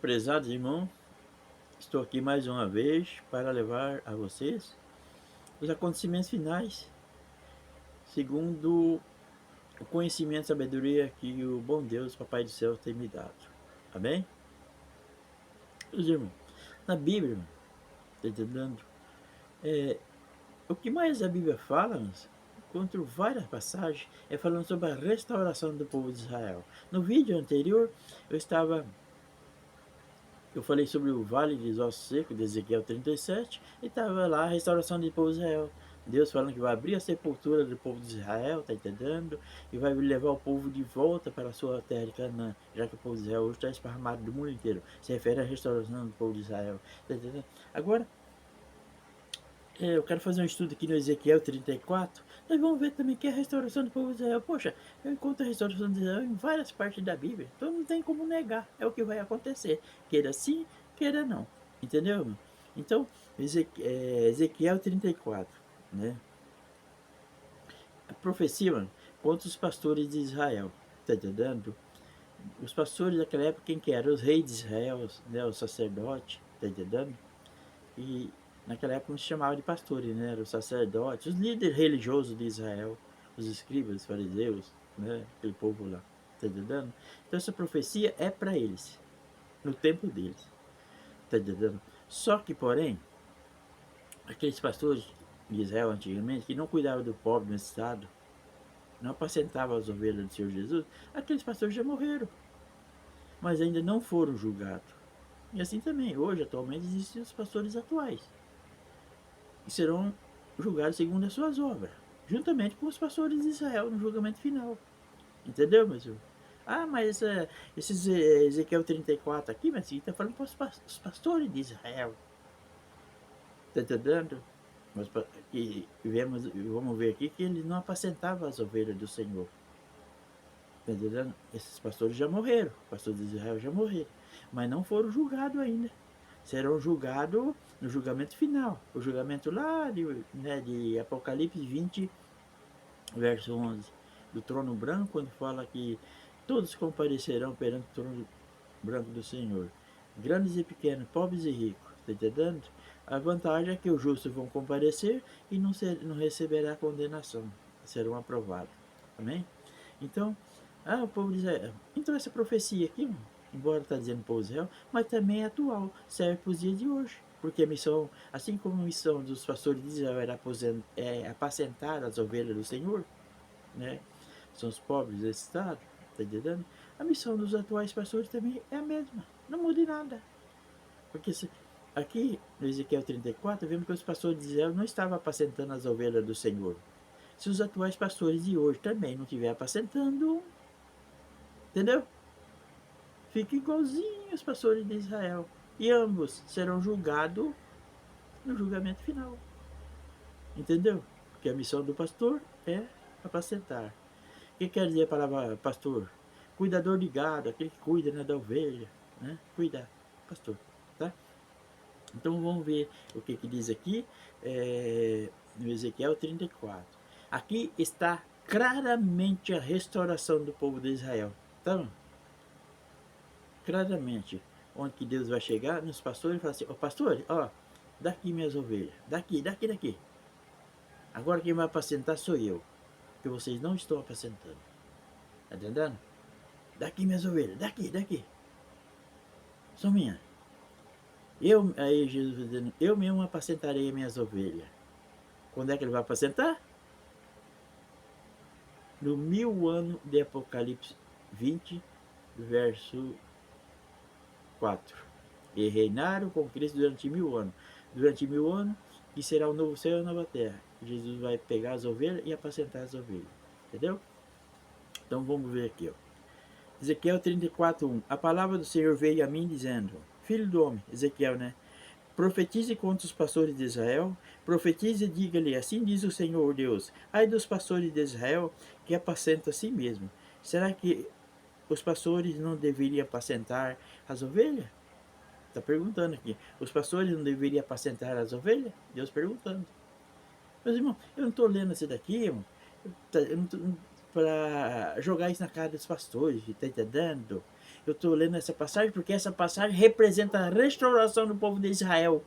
Prezados irmãos, estou aqui mais uma vez para levar a vocês os acontecimentos finais, segundo o conhecimento e sabedoria que o bom Deus, Papai do Céu, tem me dado. Amém? Meus irmãos, na Bíblia, irmão, tá entendendo? É, o que mais a Bíblia fala, mas, enquanto várias passagens, é falando sobre a restauração do povo de Israel. No vídeo anterior, eu falei sobre o vale de ossos secos, de Ezequiel 37, e estava lá a restauração do povo de Israel. Deus falando que vai abrir a sepultura do povo de Israel, tá entendendo? E vai levar o povo de volta para a sua terra de Canaã, já que o povo de Israel hoje está esparramado do mundo inteiro. Se refere à restauração do povo de Israel, tá entendendo? Agora, eu quero fazer um estudo aqui no Ezequiel 34. Nós vamos ver também que é a restauração do povo de Israel. Poxa, eu encontro a restauração de Israel em várias partes da Bíblia. Então não tem como negar. É o que vai acontecer. Queira sim, queira não. Entendeu? Então, Ezequiel 34, né? A profecia, mano, contra os pastores de Israel. Tá entendendo? Os pastores daquela época, quem que eram? Os reis de Israel, né? Os sacerdotes. Tá entendendo? E naquela época não se chamava de pastores, né? Eram os sacerdotes, os líderes religiosos de Israel, os escribas, os fariseus, né? Aquele povo lá. Tá entendendo? Então essa profecia é para eles, no tempo deles. Tá entendendo? Só que, porém, aqueles pastores de Israel antigamente, que não cuidavam do pobre necessitado, não apacentavam as ovelhas do Senhor Jesus, aqueles pastores já morreram, mas ainda não foram julgados. E assim também, hoje, atualmente, existem os pastores atuais, e serão julgados segundo as suas obras, juntamente com os pastores de Israel no julgamento final. Entendeu, meu senhor? Ah, mas esse Ezequiel 34 aqui, mas está falando para os pastores de Israel. Está entendendo? Mas, vamos ver aqui que eles não apacentavam as ovelhas do Senhor. Está entendendo? Esses pastores já morreram, os pastores de Israel já morreram, mas não foram julgados ainda. Serão julgados no julgamento final. O julgamento lá de Apocalipse 20, verso 11. Do trono branco, quando fala que todos comparecerão perante o trono branco do Senhor. Grandes e pequenos, pobres e ricos. Está entendendo? A vantagem é que os justos vão comparecer e não receberá condenação. Serão aprovados. Amém? Então, o povo de Israel. Então essa profecia aqui, embora está dizendo povo de Israel, mas também é atual, serve para os dias de hoje. Porque a missão, assim como a missão dos pastores de Israel era apacentar as ovelhas do Senhor, né? São os pobres desse estado, tá entendendo? A missão dos atuais pastores também é a mesma, não muda em nada. Porque aqui no Ezequiel 34, vemos que os pastores de Israel não estavam apacentando as ovelhas do Senhor. Se os atuais pastores de hoje também não estiverem apacentando, entendeu? Fica igualzinho os pastores de Israel. E ambos serão julgados no julgamento final. Entendeu? Porque a missão do pastor é apacentar. O que quer dizer a palavra pastor? Cuidador de gado, aquele que cuida, né, da ovelha, né? Cuidar, pastor, tá? Então vamos ver o que diz aqui no Ezequiel 34. Aqui está claramente a restauração do povo de Israel, tá? Claramente, onde que Deus vai chegar nos pastores e falar assim: ó, pastores, ó, daqui minhas ovelhas, daqui. Agora quem vai apacentar sou eu, que vocês não estão apacentando. Tá entendendo? Daqui minhas ovelhas, daqui. São minhas. Aí Jesus dizendo, eu mesmo apacentarei minhas ovelhas. Quando é que ele vai apacentar? No 1000 ano de Apocalipse 20, verso 4. E reinaram com Cristo durante 1000 anos. Durante 1000 anos, que será o novo céu e a nova terra. Jesus vai pegar as ovelhas e apacentar as ovelhas. Entendeu? Então vamos ver aqui, ó. Ezequiel 34:1. A palavra do Senhor veio a mim dizendo: Filho do homem, Ezequiel, né? Profetize contra os pastores de Israel, profetize e diga-lhe, assim diz o Senhor Deus, ai dos pastores de Israel, que apacentam a si mesmo. Será que os pastores não deveriam apacentar as ovelhas? Está perguntando aqui. Os pastores não deveriam apacentar as ovelhas? Deus perguntando. Meus irmãos, eu não estou lendo isso daqui, irmão, para jogar isso na cara dos pastores, está entendendo? Eu estou lendo essa passagem porque essa passagem representa a restauração do povo de Israel.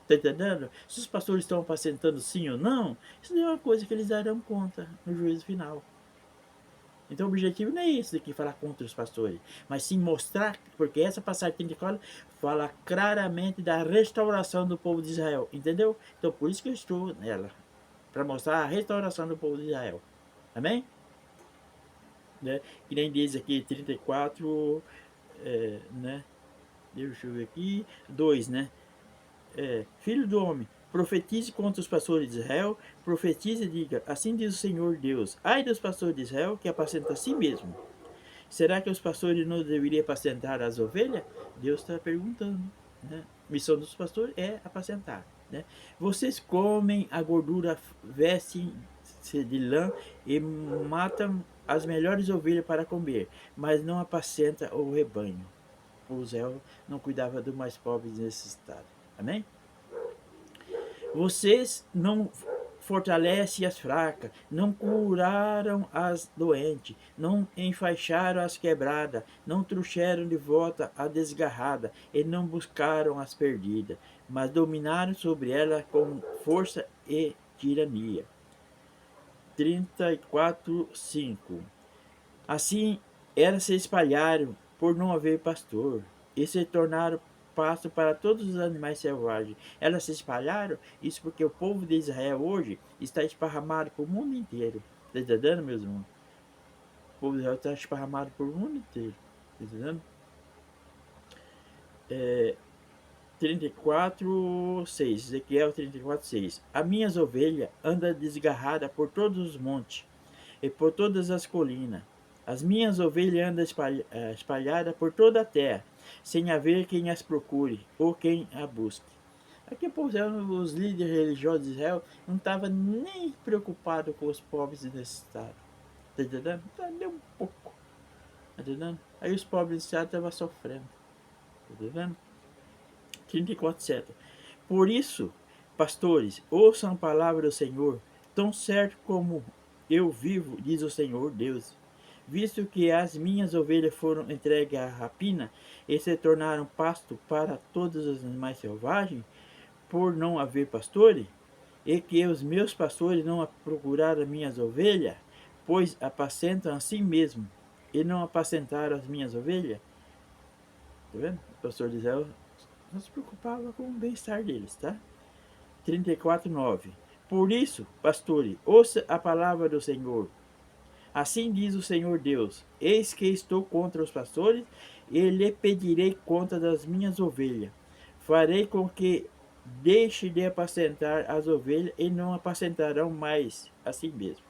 Está entendendo? Se os pastores estão apacentando sim ou não, isso não é uma coisa que eles darão conta no juízo final. Então o objetivo não é isso aqui, falar contra os pastores, mas sim mostrar, porque essa passagem que fala claramente da restauração do povo de Israel, entendeu? Então por isso que eu estou nela, para mostrar a restauração do povo de Israel. Amém? Né? Que nem diz aqui 34, né? Deixa eu ver aqui, 2, né? Filho do homem, profetize contra os pastores de Israel, profetize e diga, assim diz o Senhor Deus, ai dos pastores de Israel que apacentam a si mesmo. Será que os pastores não deveriam apacentar as ovelhas? Deus está perguntando. Né? A missão dos pastores é apacentar. Né? Vocês comem a gordura, vestem-se de lã e matam as melhores ovelhas para comer, mas não apacenta o rebanho. O Zé não cuidava do mais pobre e necessitado. Amém? Vocês não fortalecem as fracas, não curaram as doentes, não enfaixaram as quebradas, não trouxeram de volta a desgarrada e não buscaram as perdidas, mas dominaram sobre ela com força e tirania. 34:5. Assim, elas se espalharam por não haver pastor, e se tornaram pasto para todos os animais selvagens. Elas se espalharam, isso porque o povo de Israel hoje está esparramado por o mundo inteiro. Está entendendo, meus irmãos? O povo de Israel está esparramado por o mundo inteiro. Está entendendo? 34:6. Ezequiel 34:6. As minhas ovelhas andam desgarradas por todos os montes e por todas as colinas. As minhas ovelhas andam espalhadas por toda a terra, sem haver quem as procure ou quem a busque. Aqui, por exemplo, os líderes religiosos de Israel não estavam nem preocupados com os pobres e necessitados. Está entendendo? Nem um pouco. Está entendendo? Aí os pobres e necessitados estavam sofrendo. Está entendendo? 34:7. Por isso, pastores, ouçam a palavra do Senhor, tão certo como eu vivo, diz o Senhor Deus. Visto que as minhas ovelhas foram entregues à rapina e se tornaram pasto para todos os animais selvagens, por não haver pastores, e que os meus pastores não procuraram as minhas ovelhas, pois apacentam a si mesmo, e não apacentaram as minhas ovelhas. Tá vendo? O pastor de Israel não se preocupava com o bem-estar deles, tá? 34:9. Por isso, pastores, ouça a palavra do Senhor. Assim diz o Senhor Deus: Eis que estou contra os pastores, e lhe pedirei conta das minhas ovelhas. Farei com que deixe de apacentar as ovelhas e não apacentarão mais a si mesmo.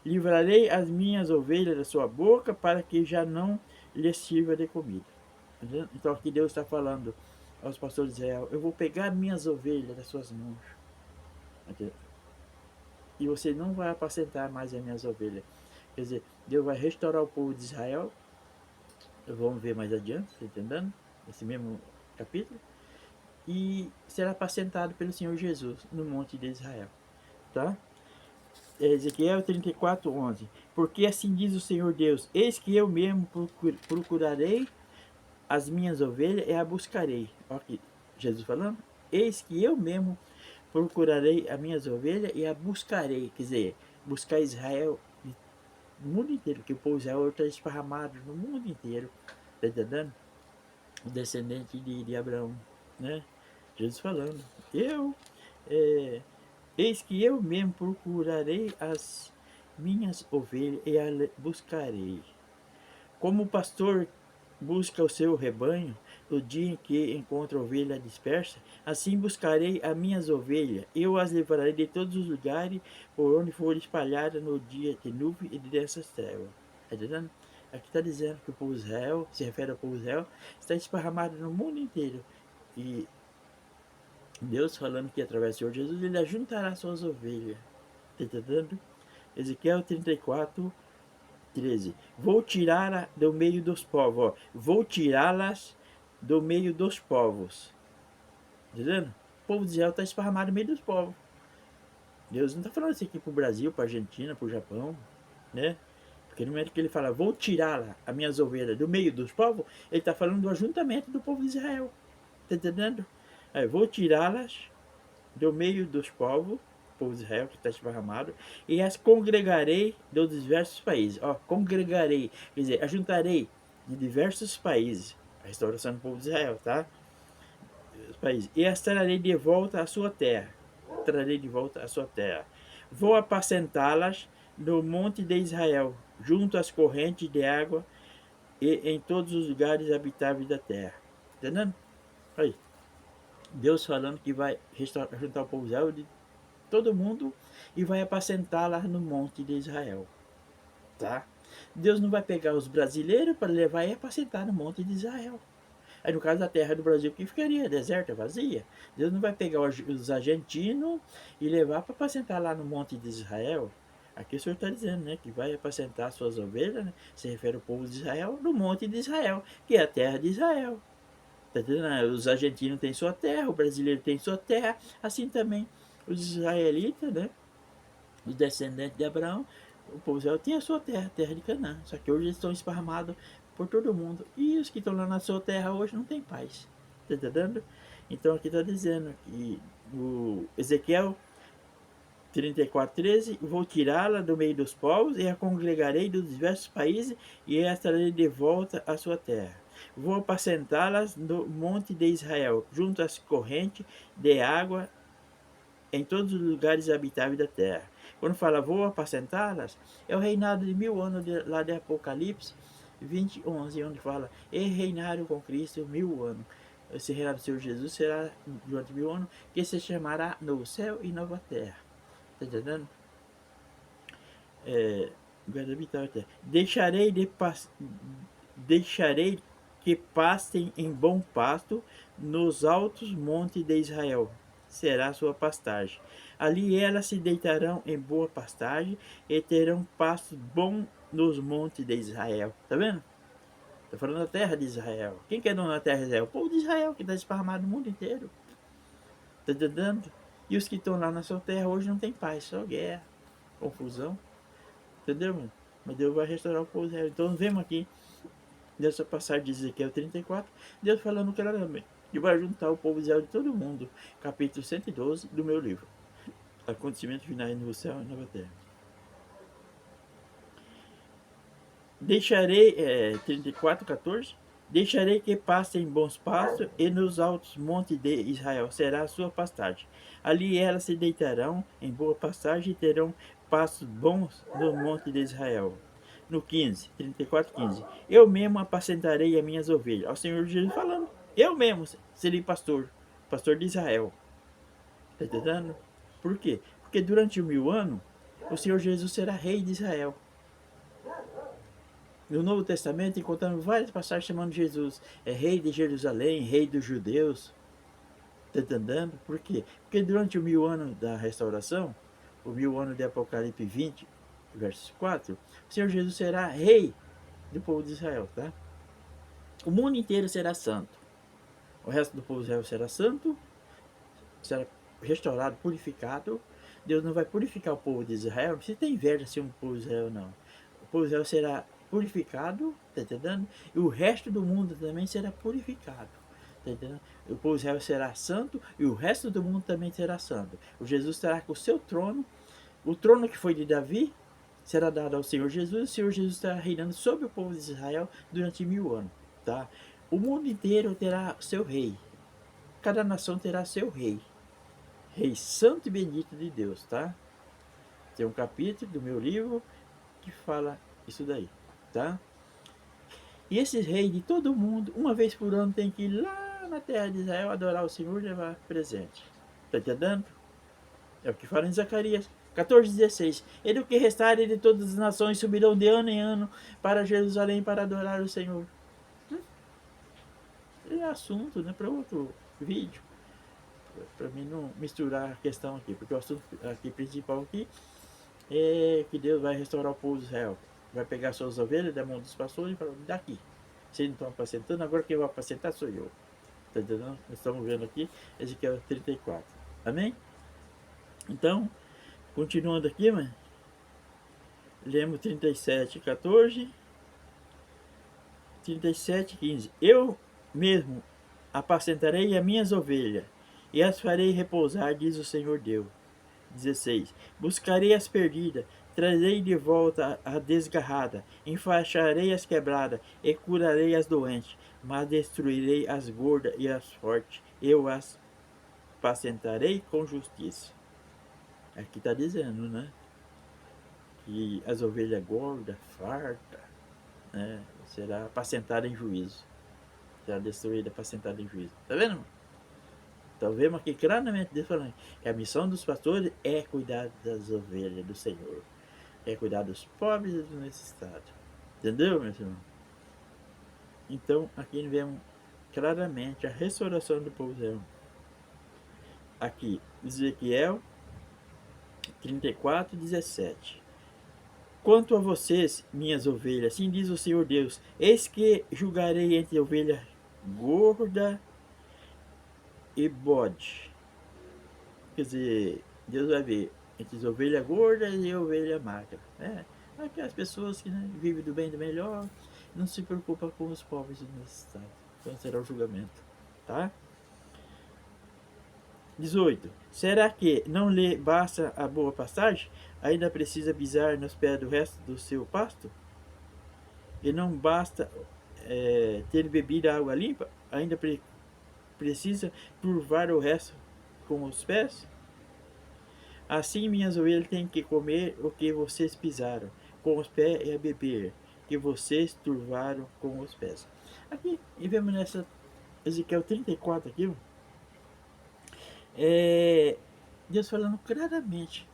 Livrarei as minhas ovelhas da sua boca, para que já não lhes sirva de comida. Então aqui Deus está falando aos pastores de Israel: eu vou pegar minhas ovelhas das suas mãos. E você não vai apacentar mais as minhas ovelhas. Quer dizer, Deus vai restaurar o povo de Israel. Vamos ver mais adiante, tá entendendo? Esse mesmo capítulo. E será apacentado pelo Senhor Jesus no monte de Israel. Tá? Ezequiel 34:11. Porque assim diz o Senhor Deus: Eis que eu mesmo procurarei as minhas ovelhas e a buscarei. Olha aqui, Jesus falando. Eis que eu mesmo procurarei as minhas ovelhas e a buscarei. Quer dizer, buscar Israel no mundo inteiro, porque o povo de Israel está esparramado no mundo inteiro. Está entendendo? O descendente de Abraão, né? Jesus falando. Eis que eu mesmo procurarei as minhas ovelhas e a buscarei. Como o pastor busca o seu rebanho no dia em que encontra a ovelha dispersa, assim buscarei as minhas ovelhas. Eu as levarei de todos os lugares por onde for espalhada no dia de nuvem e de densas trevas. Está entendendo? Aqui está dizendo que o povo de Israel, se refere ao povo de Israel, está esparramado no mundo inteiro. E Deus falando que através do Senhor Jesus, ele ajuntará suas ovelhas. Está entendendo? Ezequiel 34:13. Vou tirá-la do meio dos povos. Ó. Vou tirá-las do meio dos povos. Entendendo? O povo de Israel está esparramado no meio dos povos. Deus não está falando isso aqui para o Brasil, para a Argentina, para o Japão, né? Porque no momento que ele fala, vou tirá-la, as minhas ovelhas, do meio dos povos, ele está falando do ajuntamento do povo de Israel. Está entendendo? Aí, vou tirá-las do meio dos povos, povo de Israel que está esparramado, e as congregarei dos diversos países. Ó, congregarei, quer dizer, ajuntarei de diversos países. A restauração do povo de Israel, tá? Os países. E as trarei de volta à sua terra. Trarei de volta à sua terra. Vou apacentá-las no monte de Israel, junto às correntes de água e em todos os lugares habitáveis da terra. Entendendo? Aí, Deus falando que vai juntar o povo de Israel de todo mundo e vai apacentá-las no monte de Israel. Tá? Deus não vai pegar os brasileiros para levar e apacentar no monte de Israel. Aí no caso da terra do Brasil que ficaria deserta, vazia. Deus não vai pegar os argentinos e levar para apacentar lá no monte de Israel. Aqui o Senhor está dizendo, né, que vai apacentar suas ovelhas, né, se refere ao povo de Israel, no monte de Israel, que é a terra de Israel. Tá entendendo? Os argentinos têm sua terra, o brasileiro tem sua terra, assim também os israelitas, né, os descendentes de Abraão, o povo de Israel tem a sua terra, a terra de Canaã. Só que hoje eles estão esparramados por todo mundo. E os que estão lá na sua terra hoje não tem paz. Tá entendendo? Então aqui está dizendo que o Ezequiel 34:13, vou tirá-la do meio dos povos e a congregarei dos diversos países e a trarei de volta à sua terra. Vou apacentá-las no monte de Israel, junto às correntes de água em todos os lugares habitáveis da terra. Quando fala vou apacentá-las, é o reinado de 1000 anos lá de Apocalipse 20:11, onde fala e reinaram com Cristo 1000 anos. Esse reinado do Senhor Jesus será durante 1000 anos, que se chamará Novo Céu e Nova Terra. Está entendendo? Lugar habitável da terra. Deixarei que pastem em bom pasto nos altos montes de Israel. Será a sua pastagem. Ali elas se deitarão em boa pastagem e terão pasto bom nos montes de Israel. Tá vendo? Tá falando da terra de Israel. Quem que é dono da terra de Israel? O povo de Israel, que está esparramado no mundo inteiro. Tá entendendo? E os que estão lá na sua terra hoje não tem paz, só guerra, confusão. Entendeu, mano? Mas Deus vai restaurar o povo de Israel. Então vemos aqui nessa passagem de Ezequiel 34, Deus falando claramente que vai juntar o povo de Israel de todo mundo. Capítulo 112 do meu livro. Acontecimentos finais no céu e na terra. Deixarei, 34:14, deixarei que passem bons pastos e nos altos montes de Israel será a sua pastagem. Ali elas se deitarão em boa pastagem e terão pastos bons no monte de Israel. No 15, 34:15, eu mesmo apacentarei as minhas ovelhas. Ao Senhor Jesus falando, eu mesmo serei pastor, pastor de Israel. Está entendendo? Por quê? Porque durante 1000 anos, o Senhor Jesus será rei de Israel. No Novo Testamento encontramos várias passagens chamando Jesus rei de Jerusalém, rei dos judeus. Está entendendo? Por quê? Porque durante o 1000 anos da restauração, o 1000 anos de Apocalipse 20, versos 4, o Senhor Jesus será rei do povo de Israel, tá? O mundo inteiro será santo. O resto do povo de Israel será santo, será restaurado, purificado. Deus não vai purificar o povo de Israel. Se tem inveja assim o povo de Israel, não. O povo de Israel será purificado, tá entendendo? E o resto do mundo também será purificado, tá entendendo? O povo de Israel será santo e o resto do mundo também será santo. O Jesus estará com o seu trono, o trono que foi de Davi será dado ao Senhor Jesus. O Senhor Jesus estará reinando sobre o povo de Israel durante 1000 anos, tá? O mundo inteiro terá seu rei. Cada nação terá seu rei. Rei santo e bendito de Deus, tá? Tem um capítulo do meu livro que fala isso daí, tá? E esses reis de todo mundo, uma vez por ano, tem que ir lá na terra de Israel adorar o Senhor e levar presente. Tá entendendo? É o que fala em Zacarias 14:16. E do que restarem de todas as nações subirão de ano em ano para Jerusalém para adorar o Senhor. É assunto, né, para outro vídeo. Para mim não misturar a questão aqui, porque o assunto aqui principal aqui é que Deus vai restaurar o povo de Israel. Vai pegar suas ovelhas da mão dos pastores e falar, daqui. Vocês não estão apacentando, agora quem vai apacentar sou eu. Tá entendendo? Nós estamos vendo aqui, Ezequiel 34. Amém? Então, continuando aqui, mano. Lemos 37:14, 37:15. Eu mesmo apacentarei as minhas ovelhas e as farei repousar, diz o Senhor Deus. 16. Buscarei as perdidas, trarei de volta a desgarrada, enfaixarei as quebradas e curarei as doentes, mas destruirei as gordas e as fortes, eu as apacentarei com justiça. Aqui está dizendo, né? Que as ovelhas gordas, fartas, né, será apacentada em juízo. Será destruída, apacentada em juízo. Tá vendo? Então vemos aqui claramente Deus falando que a missão dos pastores é cuidar das ovelhas do Senhor. É cuidar dos pobres e dos necessitados. Entendeu, meu irmão? Então aqui vemos claramente a restauração do povo de Israel. Aqui, Ezequiel 34:17. Quanto a vocês, minhas ovelhas, assim diz o Senhor Deus, eis que julgarei entre ovelha gorda e bode. Quer dizer, Deus vai ver entre as ovelhas gordas e ovelha magra. Aquelas pessoas que, né, vivem do bem e do melhor, não se preocupam com os pobres e necessitados. Então será o julgamento. Tá? 18. Será que não lhe basta a boa pastagem? Ainda precisa pisar nos pés do resto do seu pasto? E não basta ter bebido água limpa? Ainda precisa turvar o resto com os pés? Assim minhas ovelhas têm que comer o que vocês pisaram com os pés e a beber que vocês turvaram com os pés. Aqui, e vemos nessa Ezequiel 34 aqui, Deus falando claramente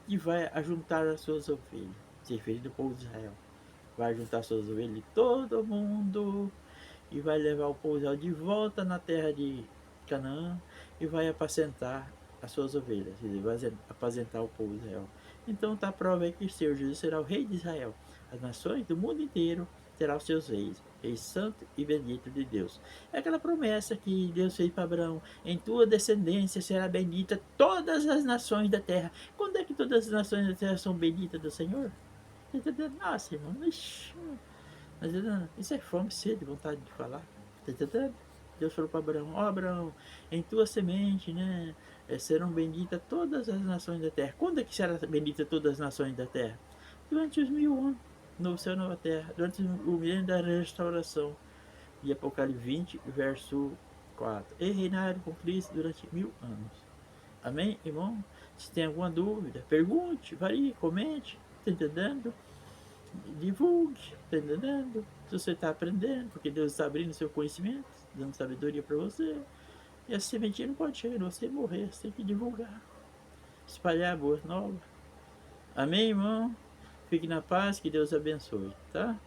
que vai ajuntar as suas ovelhas, se referindo ao povo de Israel. Vai juntar as suas ovelhas de todo mundo e vai levar o povo de Israel de volta na terra de Canaã e vai apacentar as suas ovelhas, ele vai apacentar o povo de Israel. Então está a prova aí que o Senhor Jesus será o rei de Israel. As nações do mundo inteiro terão os seus reis, rei santo e bendito de Deus. É aquela promessa que Deus fez para Abraão: em tua descendência será bendita todas as nações da terra. Quando é que todas as nações da terra são benditas do Senhor? Nossa, irmão, isso é fome, sede, vontade de falar. Tá entendendo? Deus falou para Abraão: ó, Abraão, em tua semente, né, serão benditas todas as nações da terra. Quando é que será bendita todas as nações da terra? Durante os 1000 anos, novo céu e nova terra, durante o milênio da restauração. E Apocalipse 20, verso 4. E reinaram com Cristo durante 1000 anos. Amém, irmão? Se tem alguma dúvida, pergunte, varie, comente. Tá entendendo? Divulgue, tá entendendo? Se você está aprendendo, porque Deus está abrindo seu conhecimento, dando sabedoria para você. E essa sementinha não pode chegar em você e morrer, você tem que divulgar, espalhar boas novas. Amém, irmão? Fique na paz, que Deus abençoe, tá?